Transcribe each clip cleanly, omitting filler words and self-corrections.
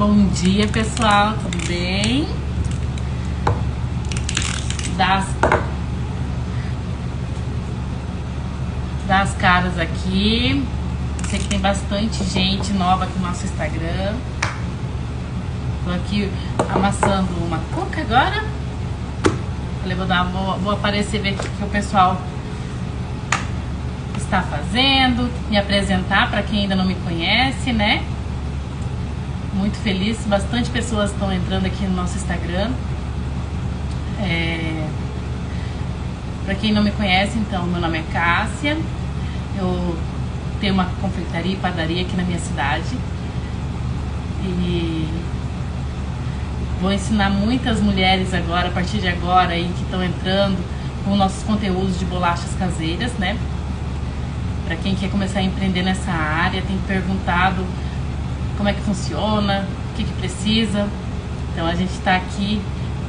Bom dia, pessoal, tudo bem? Das caras aqui. Sei que tem bastante gente nova aqui no nosso Instagram. Tô aqui amassando uma cuca agora. Falei, vou aparecer, ver o que o pessoal está fazendo, me apresentar para quem ainda não me conhece, né? Muito feliz, bastante pessoas estão entrando aqui no nosso Instagram. Para quem não me conhece, então, meu nome é Cássia. Eu tenho uma confeitaria e padaria aqui na minha cidade. E vou ensinar muitas mulheres agora, a partir de agora, aí, que estão entrando com nossos conteúdos de bolachas caseiras, né? Para quem quer começar a empreender nessa área, tem perguntado como é que funciona, o que precisa. Então a gente está aqui.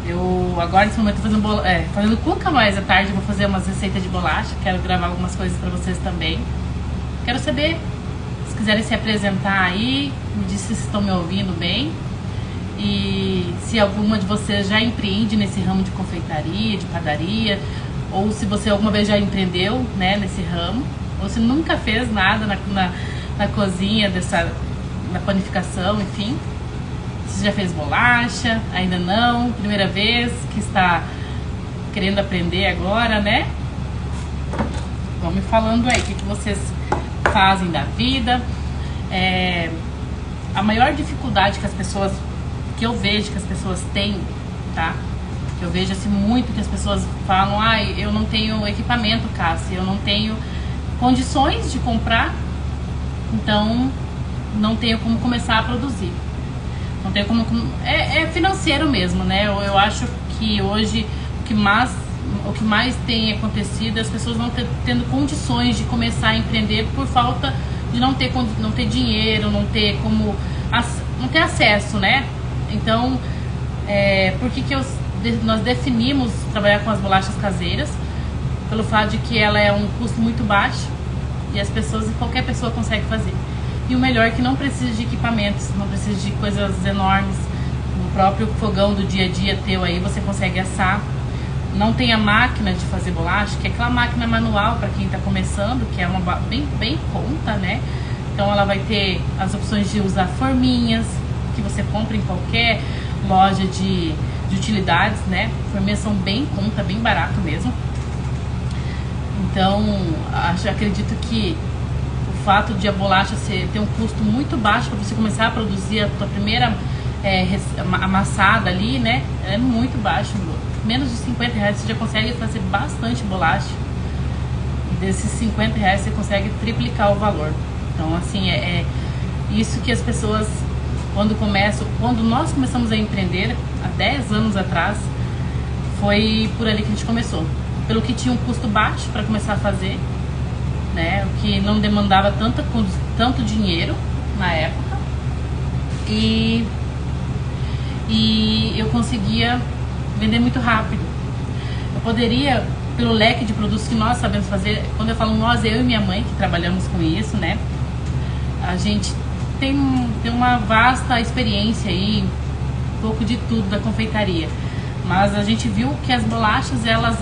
Eu agora nesse momento estou fazendo cuca, mas à tarde eu vou fazer umas receitas de bolacha. Quero gravar algumas coisas para vocês também. Quero saber, se quiserem se apresentar aí, me diz se estão me ouvindo bem. E se alguma de vocês já empreende nesse ramo de confeitaria, de padaria, ou se você alguma vez já empreendeu, né, nesse ramo, ou se nunca fez nada na cozinha na panificação, enfim. Se já fez bolacha, ainda não, primeira vez que está querendo aprender agora, né? Vão me falando aí o que vocês fazem da vida. A maior dificuldade que eu vejo que as pessoas têm, tá? Que eu vejo assim muito que as pessoas falam, eu não tenho equipamento, Cássia, eu não tenho condições de comprar, então não tenho como começar a produzir. Não tenho como... É financeiro mesmo, né? Eu acho que hoje o que mais tem acontecido é as pessoas não tendo condições de começar a empreender por falta de não ter dinheiro, não ter acesso, né? Então, por que nós definimos trabalhar com as bolachas caseiras? Pelo fato de que ela é um custo muito baixo e qualquer pessoa consegue fazer. E o melhor é que não precisa de equipamentos, não precisa de coisas enormes. No próprio fogão do dia a dia teu aí você consegue assar. Não tem a máquina de fazer bolacha, que é aquela máquina manual para quem está começando, que é uma bem conta, né? Então ela vai ter as opções de usar forminhas, que você compra em qualquer loja de utilidades, né? Forminhas são bem conta, bem barato mesmo. Então, acredito que o fato de a bolacha ter um custo muito baixo para você começar a produzir a tua primeira amassada ali, né? É muito baixo. Menos de 50 reais você já consegue fazer bastante bolacha. E desses 50 reais você consegue triplicar o valor. Então, assim, é isso que as pessoas, quando nós começamos a empreender, há 10 anos atrás, foi por ali que a gente começou. Pelo que tinha um custo baixo para começar a fazer, né? O que não demandava tanto dinheiro na época. E eu conseguia vender muito rápido. Eu poderia, pelo leque de produtos que nós sabemos fazer, quando eu falo nós, eu e minha mãe, que trabalhamos com isso, né? A gente tem uma vasta experiência aí, um pouco de tudo da confeitaria. Mas a gente viu que as bolachas, elas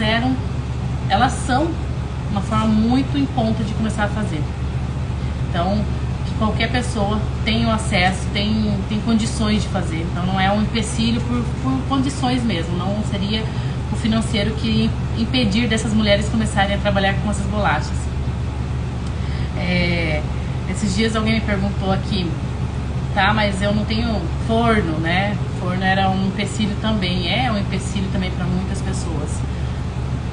são uma forma muito em conta de começar a fazer. Então, que qualquer pessoa tenha o acesso, tem condições de fazer. Então não é um empecilho por condições mesmo. Não seria o financeiro que impedir dessas mulheres começarem a trabalhar com essas bolachas. Esses dias alguém me perguntou aqui, tá, mas eu não tenho forno, né? Forno era um empecilho também, é um empecilho também para muitas pessoas.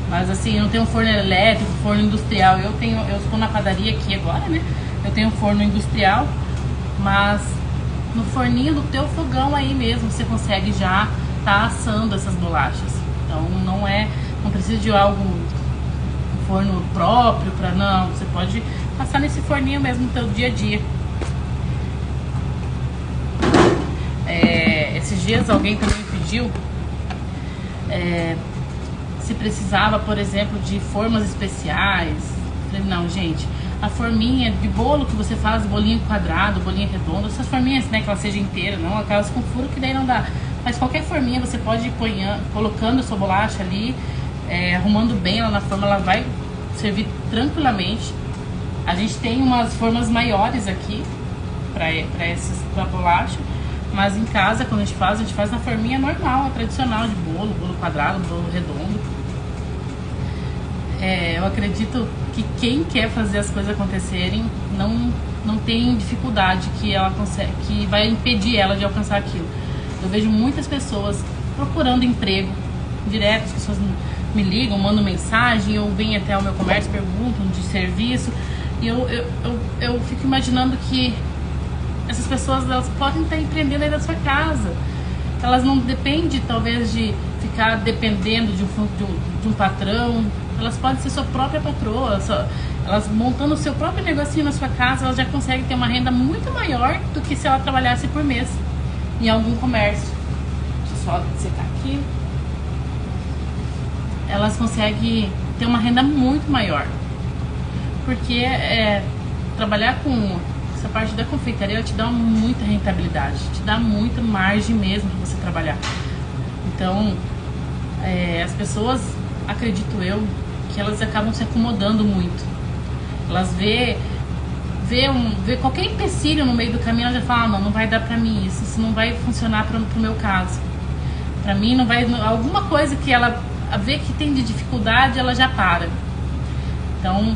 Mas assim, eu não tenho um forno elétrico, forno industrial. Eu estou na padaria aqui agora, né? Eu tenho um forno industrial, mas no forninho do teu fogão aí mesmo você consegue já estar assando essas bolachas. Então não precisa de um forno próprio não. Você pode passar nesse forninho mesmo no teu dia a dia. Esses dias alguém também me pediu se precisava, por exemplo, de formas especiais. Eu falei, não, gente, a forminha de bolo que você faz, bolinho quadrado, bolinho redondo, essas forminhas, né, que ela seja inteira, não aquelas com furo que daí não dá. Mas qualquer forminha você pode ir colocando a sua bolacha ali, arrumando bem ela na forma, ela vai servir tranquilamente. A gente tem umas formas maiores aqui para bolacha, mas em casa quando a gente faz na forminha normal, a tradicional de bolo quadrado, bolo redondo. Eu acredito que quem quer fazer as coisas acontecerem não tem dificuldade que vai impedir ela de alcançar aquilo. Eu vejo muitas pessoas procurando emprego direto, as pessoas me ligam, mandam mensagem, ou vêm até o meu comércio, perguntam de serviço, e eu fico imaginando que essas pessoas, elas podem estar empreendendo aí da sua casa. Elas não dependem, talvez, de ficar dependendo de um patrão. Elas podem ser sua própria patroa. Elas montando o seu próprio negocinho na sua casa, elas já conseguem ter uma renda muito maior do que se ela trabalhasse por mês em algum comércio. Deixa eu só secar aqui. Elas conseguem ter uma renda muito maior. Porque trabalhar com essa parte da confeitaria, ela te dá muita rentabilidade, te dá muita margem mesmo para você trabalhar. Então, as pessoas, acredito eu, que elas acabam se acomodando muito. Elas vê qualquer empecilho no meio do caminho, ela já fala, não vai dar pra mim isso não vai funcionar pro meu caso. Pra mim não vai, alguma coisa que ela vê que tem de dificuldade, ela já para. Então,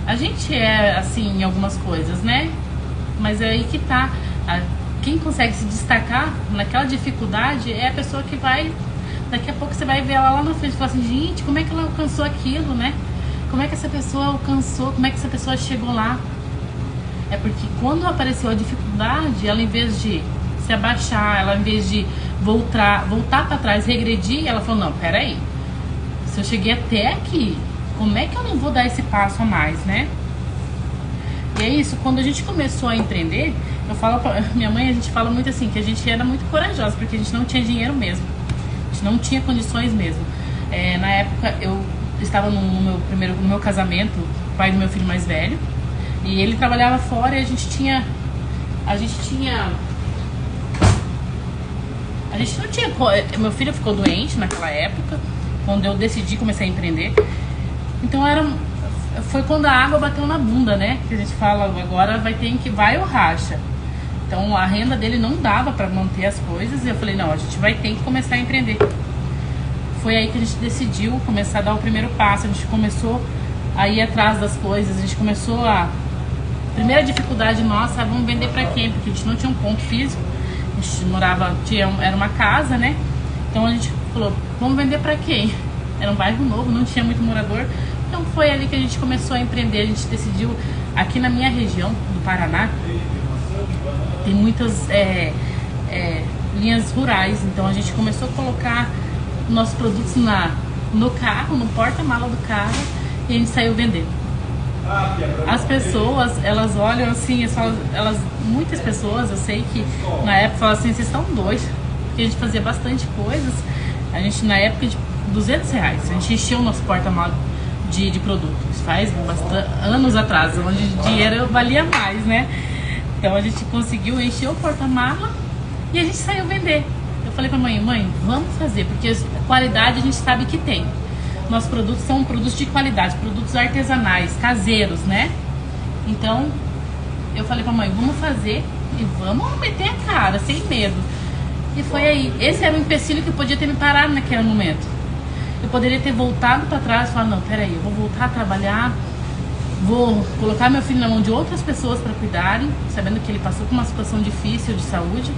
a gente é assim em algumas coisas, né? Mas é aí que tá. Quem consegue se destacar naquela dificuldade é a pessoa que vai... Daqui a pouco você vai ver ela lá na frente e falar assim, gente, como é que ela alcançou aquilo, né? Como é que essa pessoa alcançou? Como é que essa pessoa chegou lá? É porque quando apareceu a dificuldade, ela, em vez de se abaixar, ela, em vez de voltar para trás, regredir, ela falou, não, peraí, se eu cheguei até aqui, como é que eu não vou dar esse passo a mais, né? E é isso, quando a gente começou a empreender, eu falo pra minha mãe, a gente fala muito assim, que a gente era muito corajosa, porque a gente não tinha dinheiro mesmo, a gente não tinha condições mesmo. Na época, eu estava no meu casamento, pai do meu filho mais velho, e ele trabalhava fora e a gente não tinha, meu filho ficou doente naquela época, quando eu decidi começar a empreender. Então foi quando a água bateu na bunda, né? Que a gente fala, agora vai ou racha. Então a renda dele não dava para manter as coisas e eu falei, não, a gente vai ter que começar a empreender. Foi aí que a gente decidiu começar a dar o primeiro passo, a gente começou a ir atrás das coisas, a gente começou a... Primeira dificuldade nossa, vamos vender para quem? Porque a gente não tinha um ponto físico, a gente era uma casa, né? Então a gente falou, vamos vender para quem? Era um bairro novo, não tinha muito morador. Então foi ali que a gente começou a empreender. A gente decidiu, aqui na minha região do Paraná, tem muitas linhas rurais. Então a gente começou a colocar nossos produtos no carro, no porta-mala do carro, e a gente saiu vendendo. As pessoas, elas olham assim, muitas pessoas, eu sei que na época falam assim, vocês estão doidos, porque a gente fazia bastante coisas. A gente, na época, de R$200, a gente encheu o nosso porta-mala de produtos. Faz anos atrás, onde o dinheiro valia mais, né? Então a gente conseguiu encher o porta-mala e a gente saiu vender. Eu falei pra mãe, vamos fazer, porque a qualidade a gente sabe que tem. Nossos produtos são produtos de qualidade, produtos artesanais, caseiros, né? Então, eu falei pra mãe, vamos fazer e vamos meter a cara, sem medo. E foi aí. Esse era o empecilho que podia ter me parado naquele momento. Eu poderia ter voltado pra trás e falar, não, peraí, eu vou voltar a trabalhar, vou colocar meu filho na mão de outras pessoas para cuidarem, sabendo que ele passou por uma situação difícil de saúde.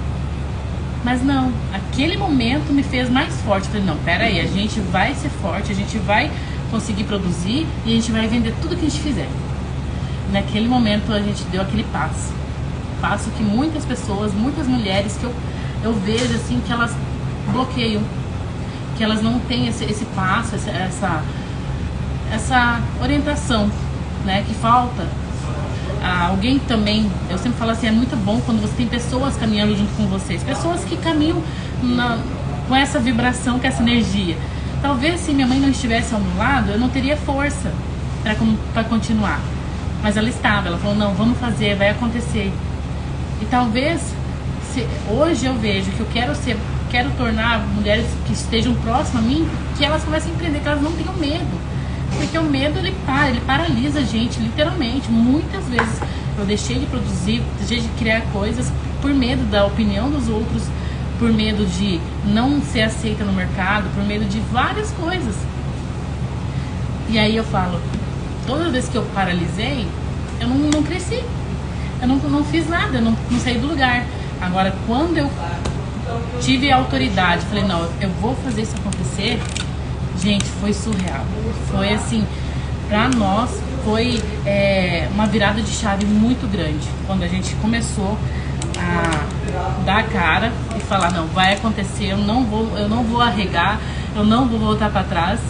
Mas não, aquele momento me fez mais forte. Eu falei, não, peraí, a gente vai ser forte, a gente vai conseguir produzir e a gente vai vender tudo que a gente fizer. Naquele momento a gente deu aquele passo. Passo que muitas pessoas, muitas mulheres que eu vejo assim, que elas bloqueiam, que elas não têm esse passo, essa orientação, né, que falta. Alguém também, eu sempre falo assim, é muito bom quando você tem pessoas caminhando junto com vocês, pessoas que caminham com essa vibração, com essa energia. Talvez se minha mãe não estivesse ao meu lado, eu não teria força para continuar. Mas ela estava, ela falou, não, vamos fazer, vai acontecer. E talvez, hoje eu vejo que eu quero tornar mulheres que estejam próximas a mim, que elas comecem a entender que elas não tenham medo. Porque o medo, ele paralisa a gente, literalmente. Muitas vezes eu deixei de produzir, deixei de criar coisas por medo da opinião dos outros, por medo de não ser aceita no mercado, por medo de várias coisas. E aí eu falo, toda vez que eu paralisei, eu não cresci. Eu não fiz nada, eu não saí do lugar. Agora, quando eu tive a autoridade, falei, não, eu vou fazer isso acontecer, gente, foi surreal. Foi assim, pra nós, foi uma virada de chave muito grande. Quando a gente começou a dar a cara e falar, não, vai acontecer, eu não vou arregar, eu não vou voltar pra trás.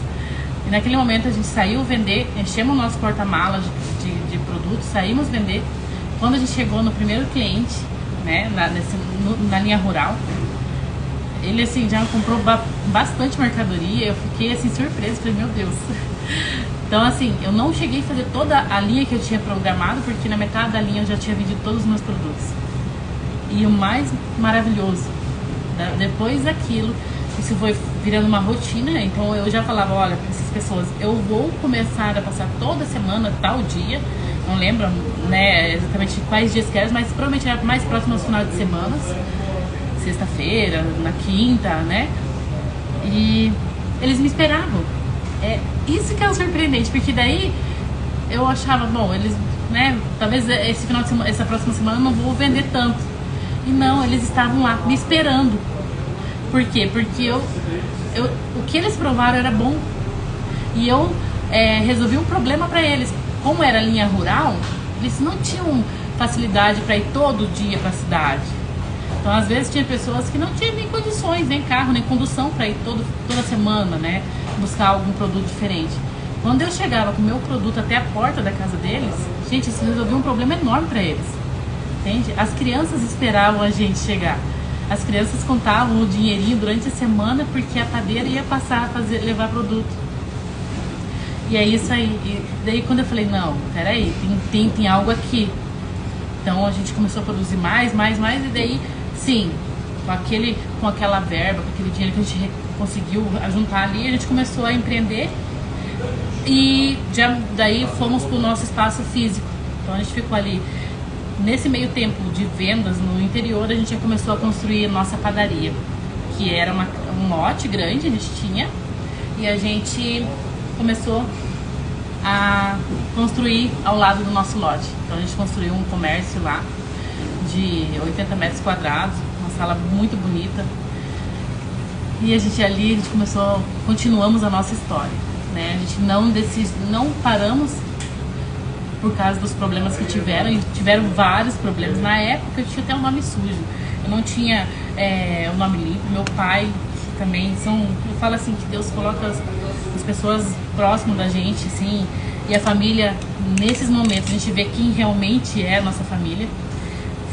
E naquele momento a gente saiu vender, enchemos o nosso porta-malas de produtos, saímos vender. Quando a gente chegou no primeiro cliente, né, na linha rural, ele assim já comprou bastante mercadoria. Eu fiquei assim surpresa, falei, meu Deus. Então assim, eu não cheguei a fazer toda a linha que eu tinha programado, porque na metade da linha eu já tinha vendido todos os meus produtos. E o mais maravilhoso, depois daquilo, isso foi virando uma rotina. Então eu já falava, olha, para essas pessoas, eu vou começar a passar toda semana, tal dia, não lembro, né, exatamente quais dias que era, mas provavelmente era mais próximo aos finais de semana, sexta-feira, na quinta, né? E eles me esperavam. Isso que é o surpreendente, porque daí eu achava, bom, eles, né, talvez esse final de semana, essa próxima semana eu não vou vender tanto. E não, eles estavam lá me esperando. Por quê? Porque o que eles provaram era bom. E eu resolvi um problema para eles. Como era linha rural, eles não tinham facilidade para ir todo dia para a cidade. Então, às vezes, tinha pessoas que não tinham nem condições, nem carro, nem condução para ir toda semana, né, buscar algum produto diferente. Quando eu chegava com o meu produto até a porta da casa deles, gente, isso resolveu um problema enorme para eles. Entende? As crianças esperavam a gente chegar. As crianças contavam o dinheirinho durante a semana porque a padeira ia passar a levar produto. E é isso aí. E daí quando eu falei, não, peraí, tem algo aqui. Então a gente começou a produzir mais, e daí, sim, com aquela verba, com aquele dinheiro que a gente conseguiu juntar ali, a gente começou a empreender. E já daí fomos pro nosso espaço físico. Então a gente ficou ali. Nesse meio tempo de vendas no interior, a gente já começou a construir a nossa padaria, que era um lote grande, a gente tinha, e a gente começou a construir ao lado do nosso lote. Então a gente construiu um comércio lá de 80 metros quadrados, uma sala muito bonita. E a gente continuamos a nossa história, né? A gente não paramos por causa dos problemas que tiveram vários problemas. Na época eu tinha até um nome sujo, eu não tinha o nome limpo. Meu pai também, eu falo assim, que Deus coloca as pessoas próximas da gente, assim, e a família, nesses momentos, a gente vê quem realmente é a nossa família.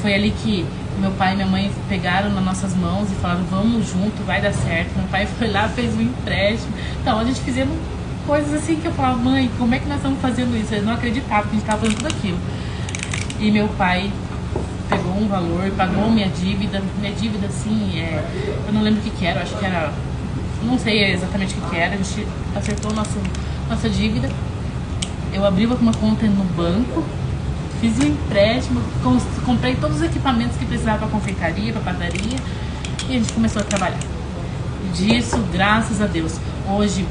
Foi ali que meu pai e minha mãe pegaram nas nossas mãos e falaram, vamos junto, vai dar certo. Meu pai foi lá, fez um empréstimo. Então, a gente fizemos coisas assim que eu falava, mãe, como é que nós estamos fazendo isso? Eles não acreditavam que a gente estava fazendo tudo aquilo. E meu pai pegou um valor, pagou minha dívida. Minha dívida, assim, eu não lembro o que era, eu acho que era, não sei exatamente o que era. A gente acertou nossa dívida. Eu abri uma conta no banco, fiz um empréstimo, comprei todos os equipamentos que precisava para confeitaria, para padaria, e a gente começou a trabalhar. Disso, graças a Deus, hoje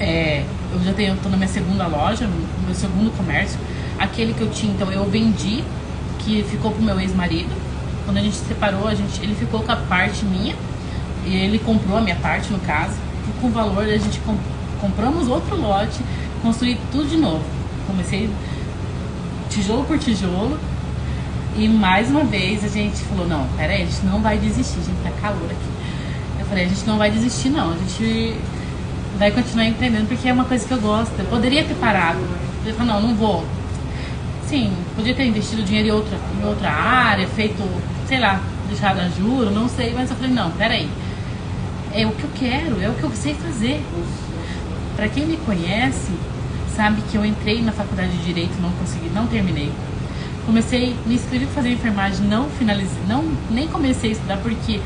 eu já estou na minha segunda loja, no meu segundo comércio. Aquele que eu tinha, então, eu vendi, que ficou pro meu ex-marido. Quando a gente se separou, ele ficou com a parte minha, e ele comprou a minha parte, no caso, e com o valor a gente compramos outro lote, construí tudo de novo. Comecei tijolo por tijolo, e mais uma vez a gente falou, não, peraí, a gente não vai desistir, gente, tá calor aqui. Eu falei, a gente não vai desistir não, a gente vai continuar empreendendo porque é uma coisa que eu gosto. Eu poderia ter parado, eu falei, não vou. Sim, podia ter investido dinheiro em outra área, feito, sei lá, deixado a juro, não sei, mas eu falei, não, peraí, é o que eu quero, é o que eu sei fazer. Pra quem me conhece, sabe, que eu entrei na faculdade de Direito, não consegui, não terminei. Me inscrevi para fazer enfermagem, não finalizei, nem comecei a estudar, porque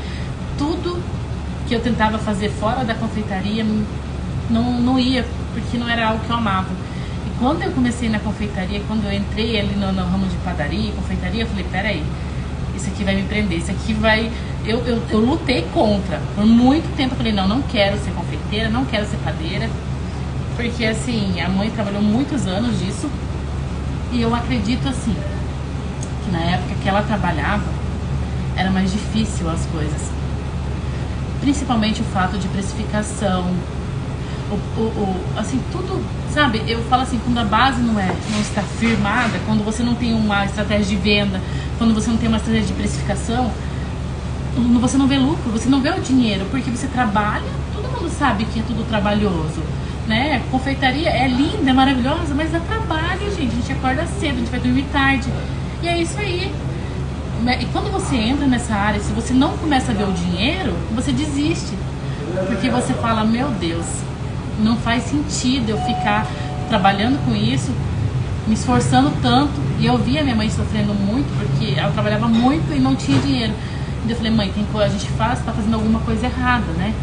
tudo que eu tentava fazer fora da confeitaria não ia, porque não era algo que eu amava. E quando eu comecei na confeitaria, quando eu entrei ali no ramo de padaria e confeitaria, eu falei, peraí, isso aqui vai me prender, isso aqui vai... Eu lutei contra. Por muito tempo eu falei, não quero ser confeiteira, não quero ser padeira. Porque assim, a mãe trabalhou muitos anos disso. E eu acredito assim, que na época que ela trabalhava, era mais difícil as coisas. Principalmente o fato de precificação. Assim, tudo, sabe? Eu falo assim, quando a base não está firmada, quando você não tem uma estratégia de venda, quando você não tem uma estratégia de precificação, você não vê lucro, você não vê o dinheiro, porque você trabalha, todo mundo sabe que é tudo trabalhoso, né? Confeitaria é linda, é maravilhosa, mas dá trabalho, gente. A gente acorda cedo, a gente vai dormir tarde. E é isso aí. E quando você entra nessa área, se você não começa a ver o dinheiro, você desiste. Porque você fala, meu Deus, não faz sentido eu ficar trabalhando com isso, me esforçando tanto. E eu via minha mãe sofrendo muito, porque ela trabalhava muito e não tinha dinheiro. E eu falei, mãe, a gente está fazendo alguma coisa errada, né?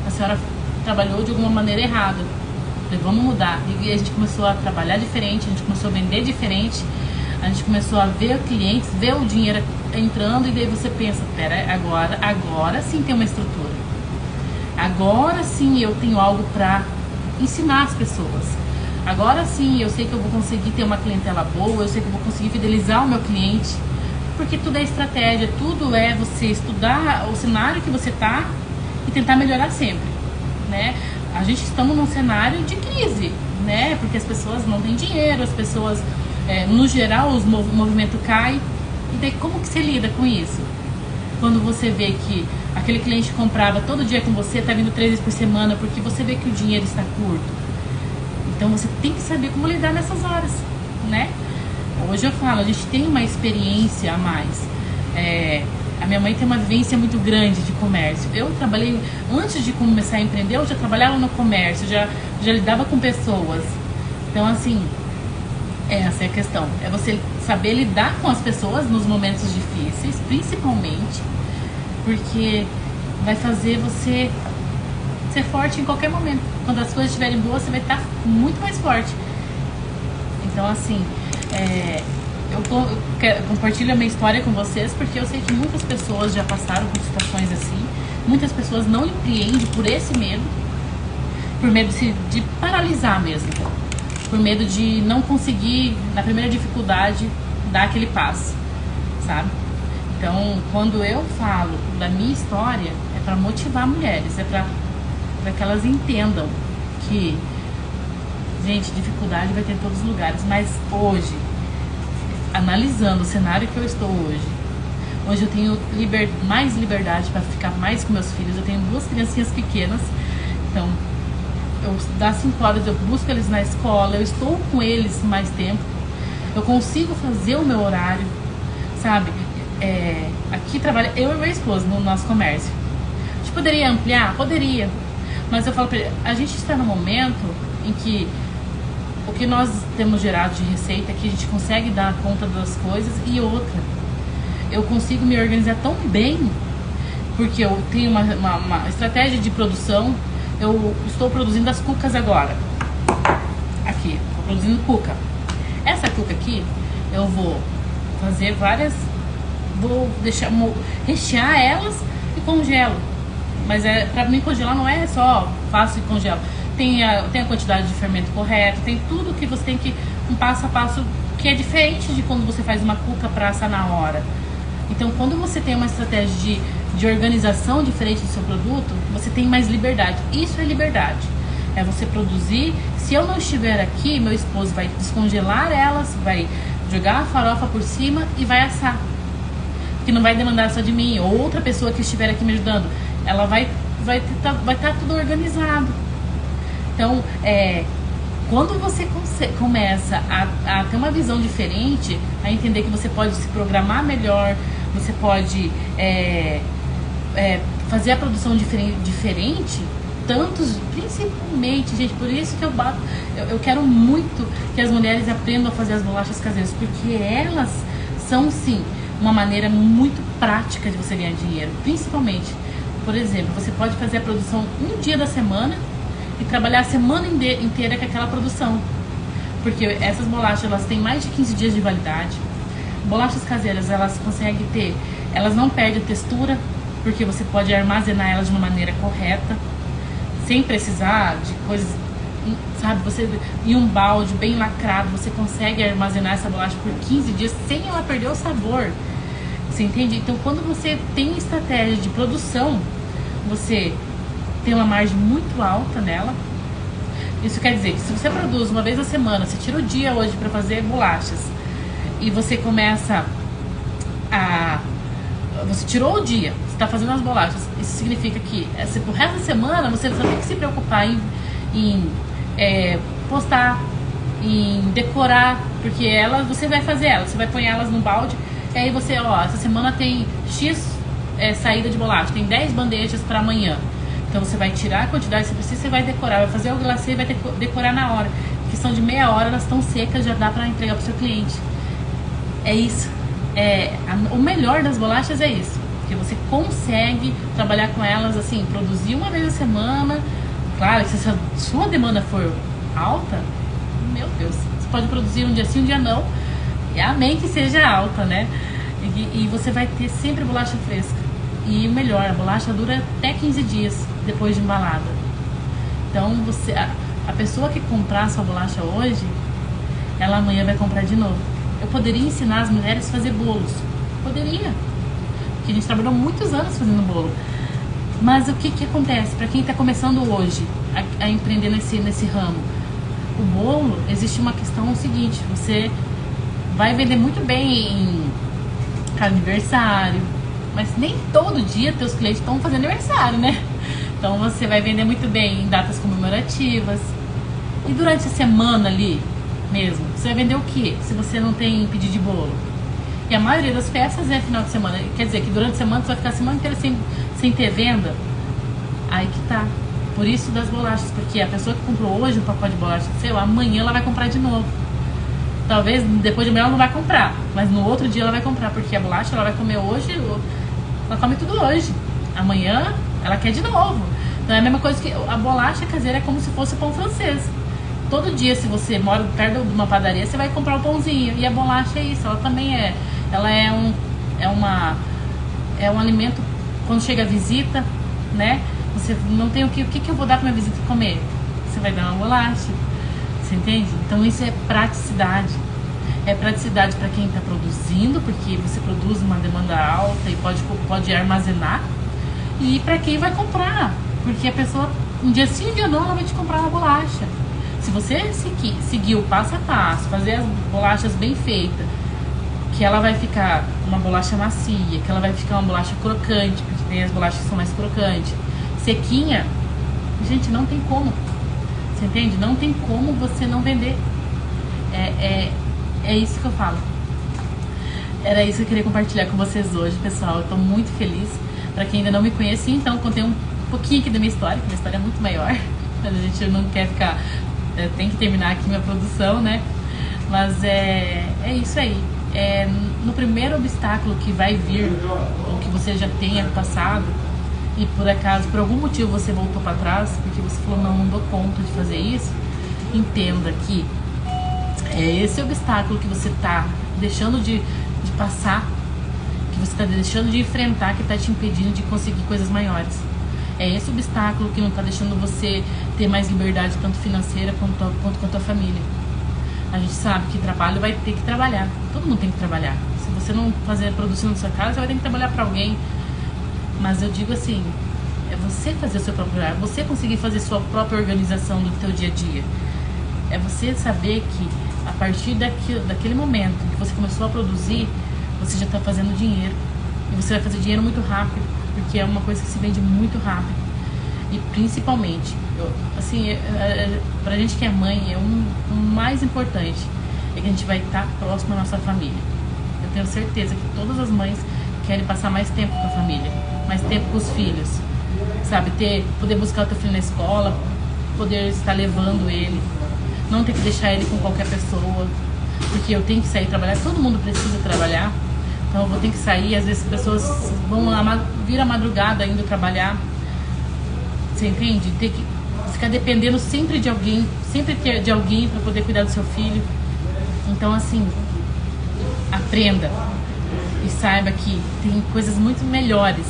A senhora trabalhou de alguma maneira errada. Eu falei, vamos mudar. E a gente começou a trabalhar diferente, a gente começou a vender diferente, a gente começou a ver clientes, ver o dinheiro entrando, e daí você pensa, pera, agora sim tem uma estrutura. Agora sim eu tenho algo para ensinar as pessoas. Agora sim eu sei que eu vou conseguir ter uma clientela boa, eu sei que eu vou conseguir fidelizar o meu cliente. Porque tudo é estratégia, tudo é você estudar o cenário que você tá e tentar melhorar sempre, né? A gente estamos num cenário de crise, né? Porque as pessoas não têm dinheiro, as pessoas, no geral, o movimento cai. E daí como que você lida com isso? Quando você vê que aquele cliente comprava todo dia com você, tá vindo 3 vezes por semana, porque você vê que o dinheiro está curto. Então você tem que saber como lidar nessas horas, né? Hoje eu falo, a gente tem uma experiência a mais. A minha mãe tem uma vivência muito grande de comércio. Eu trabalhei, antes de começar a empreender, eu já trabalhava no comércio, já lidava com pessoas. Então assim, essa é a questão. É você saber lidar com as pessoas nos momentos difíceis, principalmente, porque vai fazer você ser forte em qualquer momento. Quando as coisas estiverem boas, você vai estar muito mais forte. Então assim, eu compartilho a minha história com vocês, porque eu sei que muitas pessoas já passaram por situações assim. Muitas pessoas não empreendem por esse medo, por medo de paralisar mesmo, por medo de não conseguir, na primeira dificuldade, dar aquele passo, sabe? Então, quando eu falo da minha história, é para motivar mulheres, é para que elas entendam que, gente, dificuldade vai ter em todos os lugares, mas hoje, analisando o cenário que eu estou hoje eu tenho mais liberdade para ficar mais com meus filhos. Eu tenho 2 criancinhas pequenas, então das 5 horas eu busco eles na escola, eu estou com eles mais tempo, eu consigo fazer o meu horário, sabe? Aqui trabalha eu e meu esposo no nosso comércio. A gente poderia ampliar? Poderia, mas eu falo pra ele, a gente está no momento em que o que nós temos gerado de receita, que a gente consegue dar conta das coisas. E outra, eu consigo me organizar tão bem, porque eu tenho uma estratégia de produção. Eu estou produzindo as cucas agora. Aqui, estou produzindo cuca. Essa cuca aqui, eu vou fazer várias, vou rechear elas e congelo. Mas para mim congelar não é só faço e congelo. Tem a quantidade de fermento correto, tem tudo que você tem que, um passo a passo, que é diferente de quando você faz uma cuca para assar na hora. Então, quando você tem uma estratégia de organização diferente do seu produto, você tem mais liberdade. Isso é liberdade. É você produzir. Se eu não estiver aqui, meu esposo vai descongelar elas, vai jogar a farofa por cima e vai assar. Que não vai demandar só de mim, ou outra pessoa que estiver aqui me ajudando. Ela vai estar tudo organizado. Então, quando você começa a ter uma visão diferente, a entender que você pode se programar melhor, você pode fazer a produção diferente, tantos, principalmente, gente, por isso que eu quero muito que as mulheres aprendam a fazer as bolachas caseiras, porque elas são, sim, uma maneira muito prática de você ganhar dinheiro. Principalmente, por exemplo, você pode fazer a produção um dia da semana e trabalhar a semana inteira com aquela produção. Porque essas bolachas, elas têm mais de 15 dias de validade. Bolachas caseiras, elas conseguem ter, elas não perdem a textura, porque você pode armazenar elas de uma maneira correta, sem precisar de coisas, sabe, você em um balde bem lacrado, você consegue armazenar essa bolacha por 15 dias sem ela perder o sabor. Você entende? Então, quando você tem estratégia de produção, você tem uma margem muito alta nela. Isso quer dizer que se você produz uma vez a semana, você tira o dia hoje para fazer bolachas e você começa a... Você tirou o dia, você está fazendo as bolachas. Isso significa que o resto da semana você só tem que se preocupar em postar, em decorar, porque elas, você vai fazer elas, você vai pôr elas no balde. E aí você, essa semana tem X saída de bolacha, tem 10 bandejas para amanhã. Então você vai tirar a quantidade que você precisa, você vai decorar, vai fazer o glacê e vai decorar na hora. Em questão de meia hora, elas estão secas, já dá para entregar para o seu cliente. É isso. O melhor das bolachas é isso, porque você consegue trabalhar com elas assim, produzir uma vez a semana. Claro que se a sua demanda for alta, meu Deus, você pode produzir um dia sim, um dia não, e amém que seja alta, né? E você vai ter sempre bolacha fresca. E o melhor, a bolacha dura até 15 dias depois de embalada. Então a pessoa que comprar a sua bolacha hoje, ela amanhã vai comprar de novo. Eu poderia ensinar as mulheres a fazer bolos, poderia, porque a gente trabalhou muitos anos fazendo bolo. Mas o que acontece para quem está começando hoje a empreender nesse ramo? O bolo, existe uma questão seguinte: você vai vender muito bem em aniversário, mas nem todo dia teus clientes estão fazendo aniversário, né? Então você vai vender muito bem em datas comemorativas. E durante a semana ali mesmo, você vai vender o quê? Se você não tem pedido de bolo. E a maioria das festas é final de semana. Quer dizer que durante a semana você vai ficar a semana inteira sem ter venda. Aí que tá. Por isso das bolachas, porque a pessoa que comprou hoje um pacote de bolacha seu, amanhã ela vai comprar de novo. Talvez depois de amanhã ela não vai comprar, mas no outro dia ela vai comprar, porque a bolacha ela vai comer hoje, ela come tudo hoje. Amanhã ela quer de novo. Então é a mesma coisa que a bolacha caseira, é como se fosse pão francês. Todo dia, se você mora perto de uma padaria, você vai comprar o pãozinho. E a bolacha é isso, ela também é um alimento. Quando chega a visita, né? Você não tem o que eu vou dar para minha visita comer? Você vai dar uma bolacha. Você entende? Então isso é praticidade. É praticidade para quem está produzindo, porque você produz uma demanda alta e pode armazenar. E para quem vai comprar, porque a pessoa, um dia sim, um dia não, ela vai te comprar uma bolacha. Se você seguir o passo a passo, fazer as bolachas bem feitas, que ela vai ficar uma bolacha macia, que ela vai ficar uma bolacha crocante, porque tem as bolachas que são mais crocantes, sequinha, gente, não tem como. Você entende? Não tem como você não vender. É isso que eu falo. Era isso que eu queria compartilhar com vocês hoje, pessoal. Eu tô muito feliz. Pra quem ainda não me conhece, então, contei um pouquinho aqui da minha história, que minha história é muito maior. A gente não quer ficar... tem que terminar aqui minha produção, né? Mas é isso aí. No primeiro obstáculo que vai vir, ou que você já tenha passado, e por acaso, por algum motivo você voltou para trás, porque você falou, não dou conta de fazer isso, entenda que é esse obstáculo que você está deixando de passar, que você está deixando de enfrentar, que está te impedindo de conseguir coisas maiores. É esse obstáculo que não está deixando você ter mais liberdade, tanto financeira quanto com a tua família. A gente sabe que trabalho vai ter que trabalhar. Todo mundo tem que trabalhar. Se você não fazer a produção na sua casa, você vai ter que trabalhar para alguém. Mas eu digo assim, é você fazer o seu próprio horário, você conseguir fazer sua própria organização do teu dia a dia. É você saber que a partir daquele momento que você começou a produzir, você já está fazendo dinheiro. E você vai fazer dinheiro muito rápido, porque é uma coisa que se vende muito rápido. E principalmente, pra gente que é mãe, o mais importante é que a gente vai estar próximo da nossa família. Eu tenho certeza que todas as mães querem passar mais tempo com a família, mais tempo com os filhos. sabe? Poder buscar o teu filho na escola, poder estar levando ele, não ter que deixar ele com qualquer pessoa, porque eu tenho que sair trabalhar, todo mundo precisa trabalhar, então eu vou ter que sair, às vezes as pessoas vão vir à madrugada indo trabalhar, você entende? Ter que ficar dependendo sempre de alguém, sempre ter de alguém para poder cuidar do seu filho. Então assim, aprenda e saiba que tem coisas muito melhores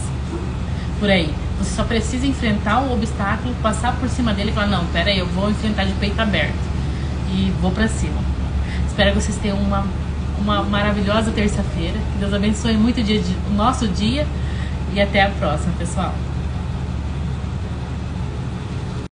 por aí. Você só precisa enfrentar o obstáculo, passar por cima dele e falar, não, pera aí, eu vou enfrentar de peito aberto e vou pra cima. Espero que vocês tenham uma maravilhosa terça-feira. Que Deus abençoe muito o nosso dia e até a próxima, pessoal.